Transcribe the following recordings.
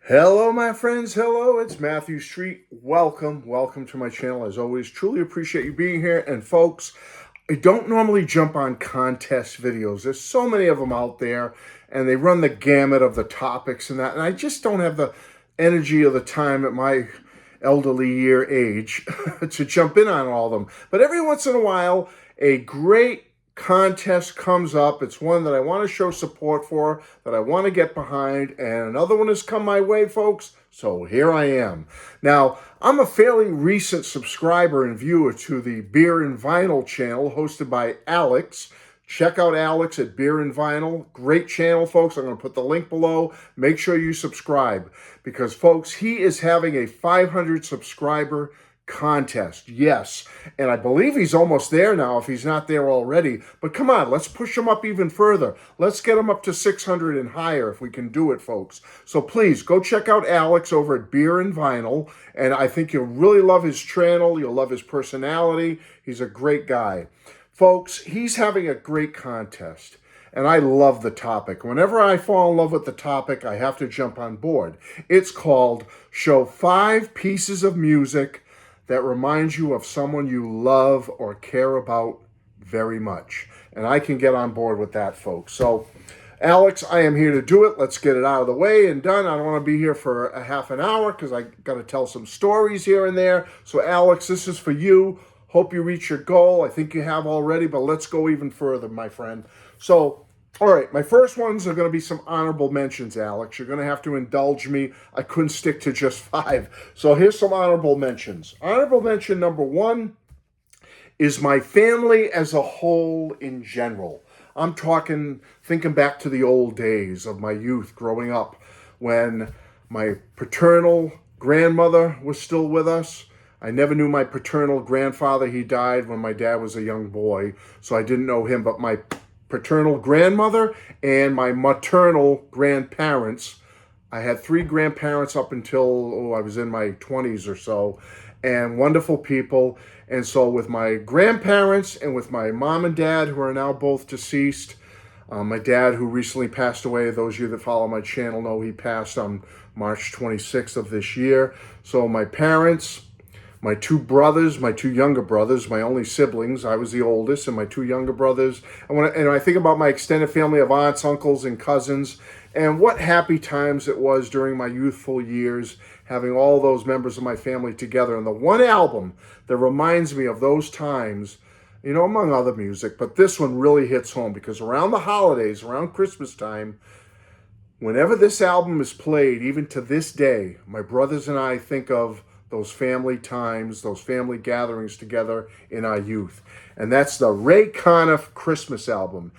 Hello, my friends. Hello, it's Matthew Street. Welcome to my channel. As always, truly appreciate you being here. And folks, I don't normally jump on contest videos. There's so many of them out there, and they run the gamut of the topics and that. And I just don't have the energy or the time at my elderly year age to jump in on all of them. But every once in a while, a great contest comes up. It's one that I want to show support for, that I want to get behind, and another one has come my way, folks. So here I am. Now, I'm a fairly recent subscriber and viewer to the Beer and Vinyl channel hosted by Alex. Check out Alex at Beer and Vinyl. Great channel, folks. I'm going to put the link below. Make sure you subscribe because, folks, he is having a 500 subscriber contest. Yes. And I believe he's almost there now if he's not there already. But come on, let's push him up even further. Let's get him up to 600 and higher if we can do it, folks. So please go check out Alex over at Beer and Vinyl. And I think you'll really love his channel. You'll love his personality. He's a great guy. Folks, he's having a great contest. And I love the topic. Whenever I fall in love with the topic, I have to jump on board. It's called Show 5 Pieces of Music that reminds you of someone you love or care about very much. And I can get on board with that, folks. So, Alex, I am here to do it. Let's get it out of the way and done. I don't want to be here for a half an hour because I got to tell some stories here and there. So, Alex, this is for you. Hope you reach your goal. I think you have already, but let's go even further, my friend. So, all right, my first ones are going to be some honorable mentions, Alex. You're going to have to indulge me. I couldn't stick to just 5. So here's some honorable mentions. Honorable mention number 1 is my family as a whole in general. I'm thinking back to the old days of my youth growing up when my paternal grandmother was still with us. I never knew my paternal grandfather. He died when my dad was a young boy, so I didn't know him. But my paternal grandmother and my maternal grandparents, I had 3 grandparents up until I was in my 20s or so, and wonderful people. And so with my grandparents and with my mom and dad, who are now both deceased, my dad, who recently passed away, those of you that follow my channel know he passed on March 26th of this year. So my parents, my 2 brothers, my 2 younger brothers, my only siblings, I was the oldest, and my 2 younger brothers. And I think about my extended family of aunts, uncles, and cousins, and what happy times it was during my youthful years, having all those members of my family together. And the one album that reminds me of those times, you know, among other music, but this one really hits home because around the holidays, around Christmas time, whenever this album is played, even to this day, my brothers and I think of those family times, those family gatherings together in our youth. And that's the Ray Conniff Christmas album.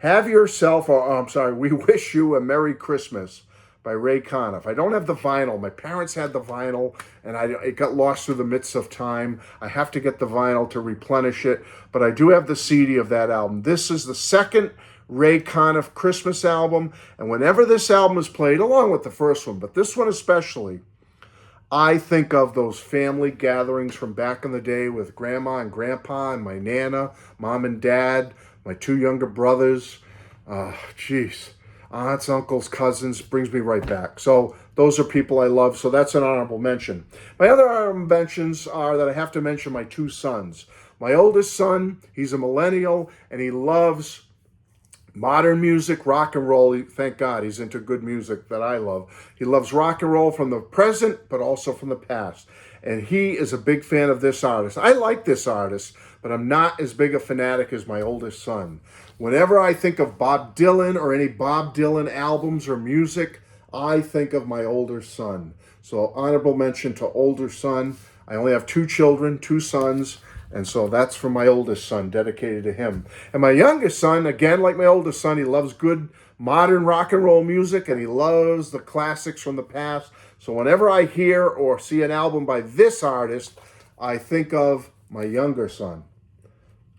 We Wish You a Merry Christmas by Ray Conniff. I don't have the vinyl. My parents had the vinyl, and it got lost through the midst of time. I have to get the vinyl to replenish it, but I do have the CD of that album. This is the second Ray Conniff Christmas album, and whenever this album is played, along with the first one, but this one especially, I think of those family gatherings from back in the day with grandma and grandpa and my nana, mom and dad, my 2 younger brothers, aunts, uncles, cousins, brings me right back. So those are people I love, so that's an honorable mention. My other honorable mentions are that I have to mention my 2 sons. My oldest son, he's a millennial, and he loves modern music, rock and roll. Thank God he's into good music that I love. He loves rock and roll from the present, but also from the past. And he is a big fan of this artist. I like this artist, but I'm not as big a fanatic as my oldest son. Whenever I think of Bob Dylan or any Bob Dylan albums or music, I think of my older son. So honorable mention to older son. I only have 2 children, 2 sons. And so that's for my oldest son, dedicated to him. And my youngest son, again, like my oldest son, he loves good modern rock and roll music, and he loves the classics from the past. So whenever I hear or see an album by this artist, I think of my younger son.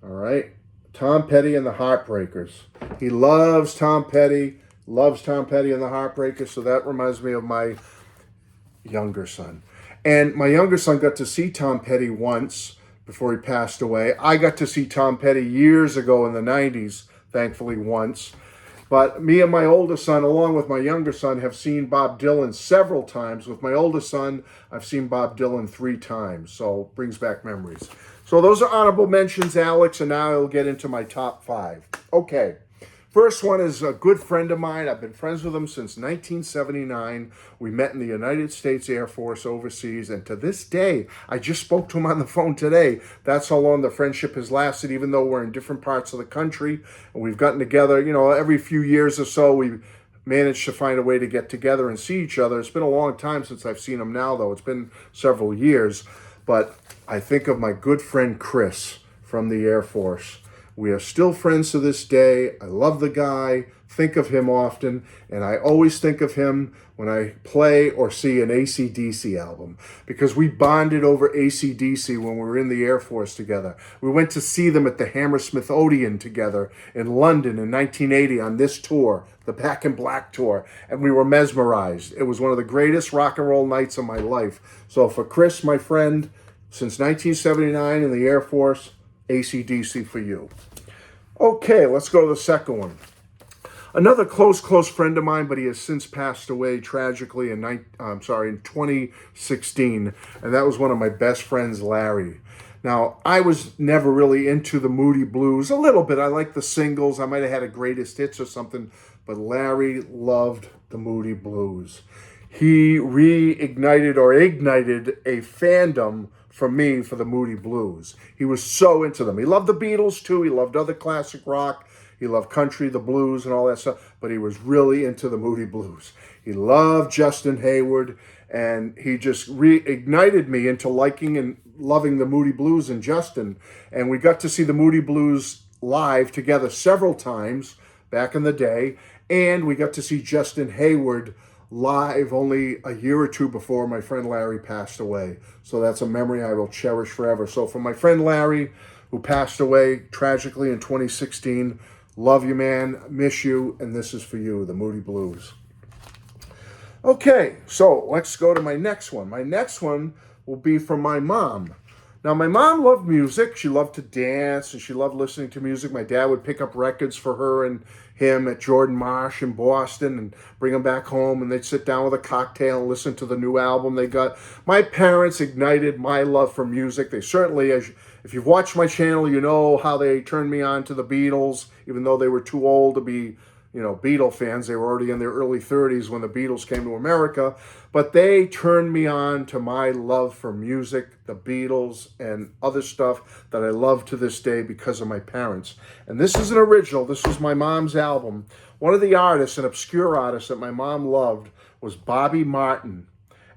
All right? Tom Petty and the Heartbreakers. He loves Tom Petty and the Heartbreakers, so that reminds me of my younger son. And my younger son got to see Tom Petty once before he passed away. I got to see Tom Petty years ago in the 90s, thankfully once. But me and my oldest son, along with my younger son, have seen Bob Dylan several times. With my oldest son, I've seen Bob Dylan 3 times, so brings back memories. So those are honorable mentions, Alex, and now I'll get into my top 5. Okay. First one is a good friend of mine. I've been friends with him since 1979. We met in the United States Air Force overseas, and to this day, I just spoke to him on the phone today. That's how long the friendship has lasted, even though we're in different parts of the country. And we've gotten together, every few years or so, we managed to find a way to get together and see each other. It's been a long time since I've seen him now, though. It's been several years. But I think of my good friend Chris from the Air Force. We are still friends to this day. I love the guy, think of him often, and I always think of him when I play or see an AC/DC album, because we bonded over AC/DC when we were in the Air Force together. We went to see them at the Hammersmith Odeon together in London in 1980 on this tour, the Back in Black tour, and we were mesmerized. It was one of the greatest rock and roll nights of my life. So for Chris, my friend, since 1979 in the Air Force, AC/DC for you. Okay, let's go to the second one. Another close friend of mine, but he has since passed away tragically in 2016, and that was one of my best friends, Larry. Now, I was never really into the Moody Blues. A little bit. I like the singles. I might have had a greatest hits or something, but Larry loved the Moody Blues. He ignited a fandom for me for the Moody Blues. He was so into them. He loved the Beatles too. He loved other classic rock. He loved country, the blues, and all that stuff. But he was really into the Moody Blues. He loved Justin Hayward, and he just reignited me into liking and loving the Moody Blues and Justin. And we got to see the Moody Blues live together several times back in the day. And we got to see Justin Hayward live only a year or two before my friend Larry passed away. So that's a memory I will cherish forever. So for my friend Larry, who passed away tragically in 2016, love you, man, miss you, and this is for you, the Moody Blues. Okay, so let's go to my next one. My next one will be from my mom. Now, my mom loved music. She loved to dance, and she loved listening to music. My dad would pick up records for her and him at Jordan Marsh in Boston and bring them back home, and they'd sit down with a cocktail and listen to the new album they got. My parents ignited my love for music. They certainly, if you've watched my channel, you know how they turned me on to the Beatles, even though they were too old to be Beatle fans. They were already in their early 30s when the Beatles came to America. But they turned me on to my love for music, the Beatles, and other stuff that I love to this day because of my parents. And this is an original. This was my mom's album. One of the artists, an obscure artist that my mom loved, was Bobby Martin.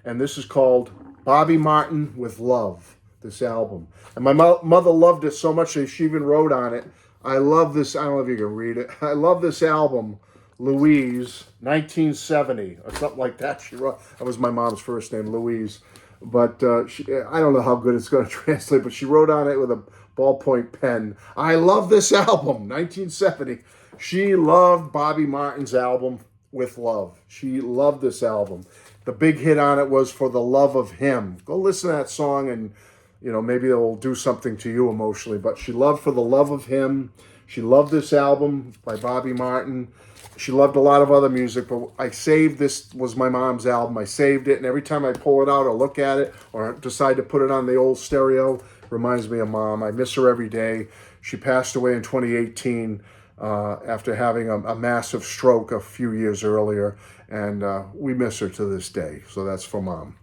And this is called Bobby Martin with Love, this album. And my mother loved it so much that she even wrote on it, I love this, I don't know if you can read it. I love this album, Louise, 1970, or something like that. She wrote, that was my mom's first name, Louise. But I don't know how good it's going to translate, but she wrote on it with a ballpoint pen. I love this album, 1970. She loved Bobby Martin's album, With Love. She loved this album. The big hit on it was For the Love of Him. Go listen to that song and maybe it'll do something to you emotionally. But she loved For the Love of Him. She loved this album by Bobby Martin. She loved a lot of other music, but I saved this, was my mom's album. I saved it, and every time I pull it out or look at it or decide to put it on the old stereo, it reminds me of Mom. I miss her every day. She passed away in 2018 after having a massive stroke a few years earlier, and we miss her to this day. So that's for Mom.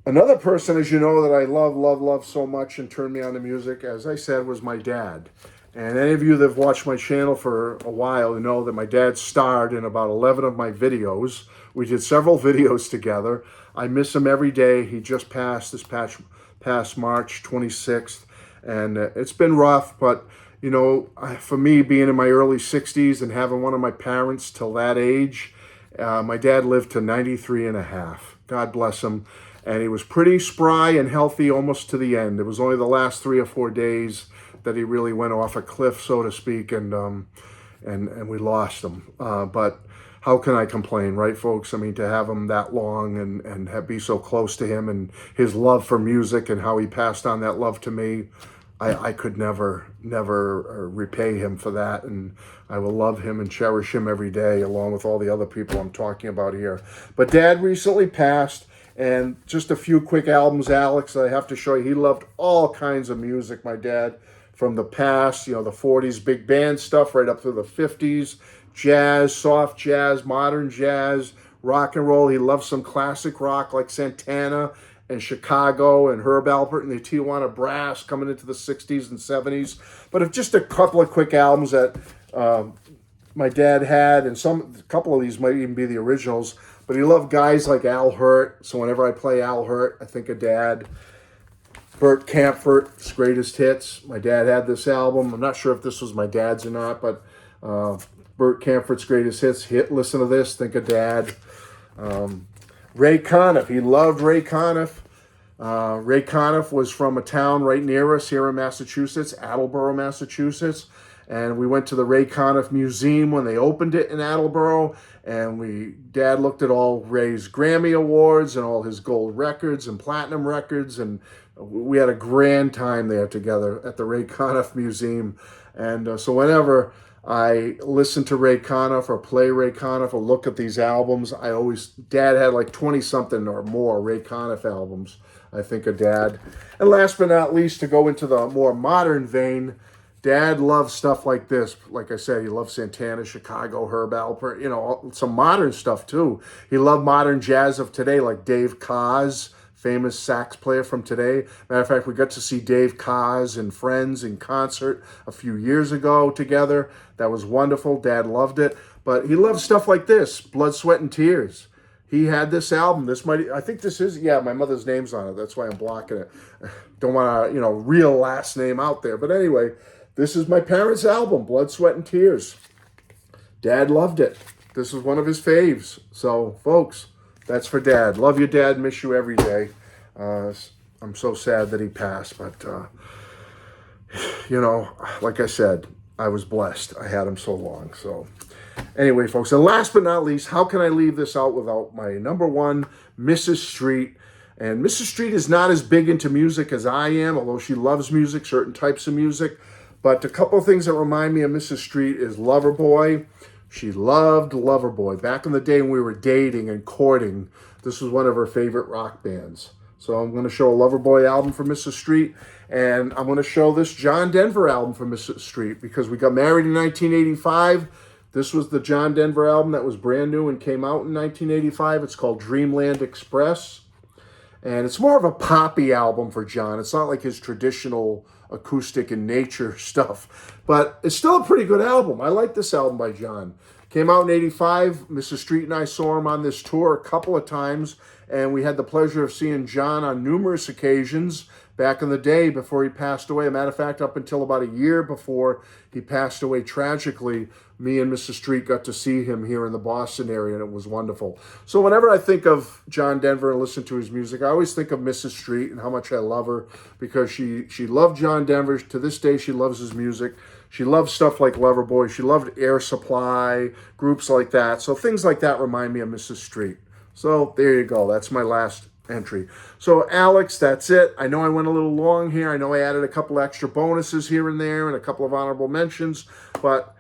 Another person, as you know, that I love so much and turned me on to music, as I said, was my dad. And any of you that have watched my channel for a while know that my dad starred in about 11 of my videos. We did several videos together. I miss him every day. He just passed this past March 26th. And it's been rough, but, for me, being in my early 60s and having one of my parents till that age, my dad lived to 93 and a half. God bless him. And he was pretty spry and healthy almost to the end. It was only the last 3 or 4 days that he really went off a cliff, so to speak, and we lost him. But how can I complain, right, folks? I mean, to have him that long and be so close to him and his love for music and how he passed on that love to me, I could never repay him for that, and I will love him and cherish him every day, along with all the other people I'm talking about here. But Dad recently passed, and just a few quick albums, Alex, I have to show you. He loved all kinds of music, my dad, from the past, the 40s big band stuff right up through the 50s, jazz, soft jazz, modern jazz, rock and roll. He loved some classic rock like Santana and Chicago and Herb Alpert and the Tijuana Brass coming into the 60s and 70s. But if just a couple of quick albums that my dad had, and a couple of these might even be the originals, but he loved guys like Al Hirt. So whenever I play Al Hirt, I think of Dad. Bert Kaempfert's Greatest Hits. My dad had this album. I'm not sure if this was my dad's or not, but Bert Kaempfert's Greatest Hits. Listen to this, think of Dad. Ray Conniff. He loved Ray Conniff. Ray Conniff was from a town right near us here in Massachusetts, Attleboro, Massachusetts. And we went to the Ray Conniff Museum when they opened it in Attleboro. And Dad looked at all Ray's Grammy Awards and all his gold records and platinum records. And we had a grand time there together at the Ray Conniff Museum. And so whenever I listen to Ray Conniff or play Ray Conniff or look at these albums, Dad had like 20-something or more Ray Conniff albums. I think of Dad. And last but not least, to go into the more modern vein, Dad loved stuff like this. Like I said, he loved Santana, Chicago, Herb Alpert, some modern stuff too. He loved modern jazz of today, like Dave Koz, famous sax player from today. Matter of fact, we got to see Dave Koz and friends in concert a few years ago together. That was wonderful. Dad loved it. But he loved stuff like this, Blood, Sweat, and Tears. He had this album. I think this is, my mother's name's on it. That's why I'm blocking it. Don't want to, real last name out there. But anyway, this is my parents' album, Blood, Sweat, and Tears. Dad loved it. This is one of his faves. So, folks, that's for Dad. Love you, Dad. Miss you every day. I'm so sad that he passed. But, like I said, I was blessed. I had him so long. So, anyway, folks, and last but not least, how can I leave this out without my number one, Mrs. Street? And Mrs. Street is not as big into music as I am, although she loves music, certain types of music. But a couple of things that remind me of Mrs. Street is Loverboy. She loved Loverboy. Back in the day when we were dating and courting, this was one of her favorite rock bands. So I'm going to show a Loverboy album for Mrs. Street, and I'm going to show this John Denver album for Mrs. Street because we got married in 1985. This was the John Denver album that was brand new and came out in 1985. It's called Dreamland Express. And it's more of a poppy album for John. It's not like his traditional acoustic and nature stuff. But it's still a pretty good album. I like this album by John. Came out in 85. Mrs. Street and I saw him on this tour a couple of times. And we had the pleasure of seeing John on numerous occasions back in the day before he passed away. As a matter of fact, up until about a year before he passed away tragically, me and Mrs. Street got to see him here in the Boston area, and it was wonderful. So whenever I think of John Denver and listen to his music, I always think of Mrs. Street and how much I love her because she loved John Denver. To this day, she loves his music. She loved stuff like Loverboy. She loved Air Supply, groups like that. So things like that remind me of Mrs. Street. So there you go. That's my last entry. So Alex, that's it. I know I went a little long here. I know I added a couple extra bonuses here and there and a couple of honorable mentions, but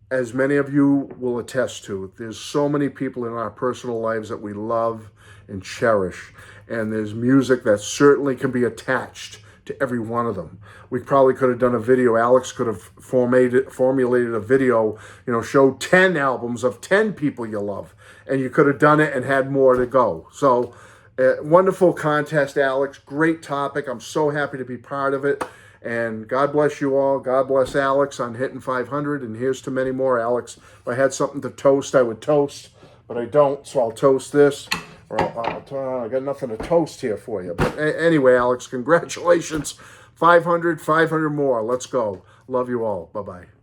as many of you will attest to, there's so many people in our personal lives that we love and cherish, and there's music that certainly can be attached to every one of them. We probably could have done a video. Alex could have formulated a video, showed 10 albums of 10 people you love, and you could have done it and had more to go. So wonderful contest, Alex. Great topic. I'm so happy to be part of it. And God bless you all. God bless Alex on hitting 500. And here's to many more, Alex. If I had something to toast, I would toast. But I don't, so I'll toast this. Or I got nothing to toast here for you. But anyway, Alex, congratulations. 500 more. Let's go. Love you all. Bye-bye.